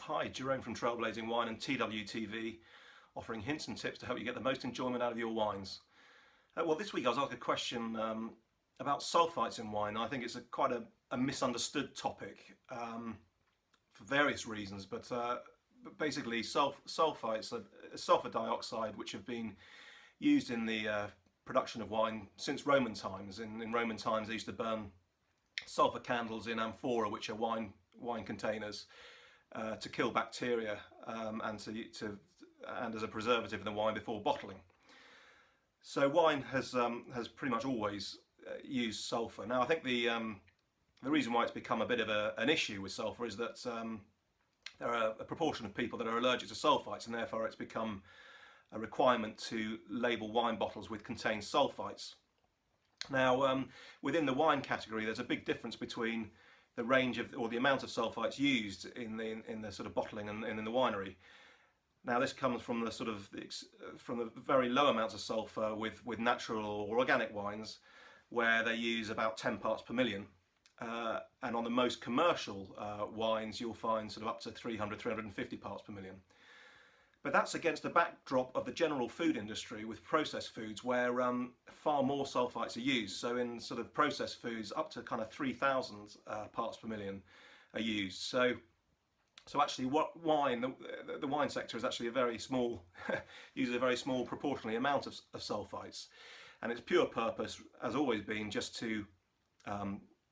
Hi, Jerome from Trailblazing Wine and TWTV, offering hints and tips to help you get the most enjoyment out of your wines. Well, this week I was asked a question about sulfites in wine. I think it's quite a misunderstood topic for various reasons, but basically sulfites are sulfur dioxide, which have been used in the production of wine since Roman times. In Roman times they used to burn sulfur candles in amphora, which are wine containers, to kill bacteria and as a preservative in the wine before bottling. So wine has pretty much always used sulfur. Now I think the reason why it's become a bit of an issue with sulfur is that there are a proportion of people that are allergic to sulfites, and therefore it's become a requirement to label wine bottles with contained sulfites. Now within the wine category there's a big difference between the range of, or the amount of sulfites used in the sort of bottling and in the winery. Now this comes from the sort of from the very low amounts of sulfur with natural or organic wines, where they use about 10 parts per million, and on the most commercial wines you'll find sort of up to 350 parts per million. But that's against the backdrop of the general food industry with processed foods, where far more sulfites are used. So in sort of processed foods, up to kind of 3,000 parts per million are used. So actually, the wine sector is actually a very small, uses a very small proportionally amount of sulfites, and its pure purpose has always been just to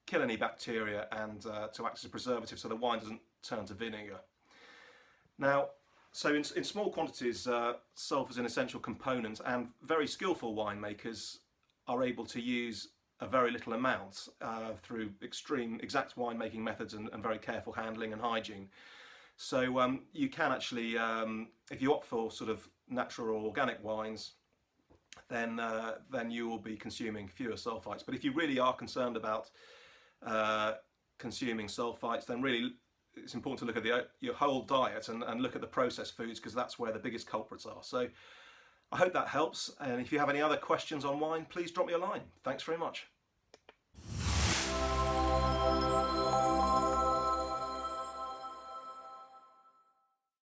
kill any bacteria and to act as a preservative, so the wine doesn't turn to vinegar. Now, so in small quantities, sulfur is an essential component, and very skillful winemakers are able to use a very little amount through extreme exact winemaking methods and very careful handling and hygiene. So you can actually, if you opt for sort of natural or organic wines, then you will be consuming fewer sulfites. But if you really are concerned about consuming sulfites, then really it's important to look at your whole diet and look at the processed foods, because that's where the biggest culprits are. So I hope that helps, and if you have any other questions on wine, please drop me a line. Thanks very much.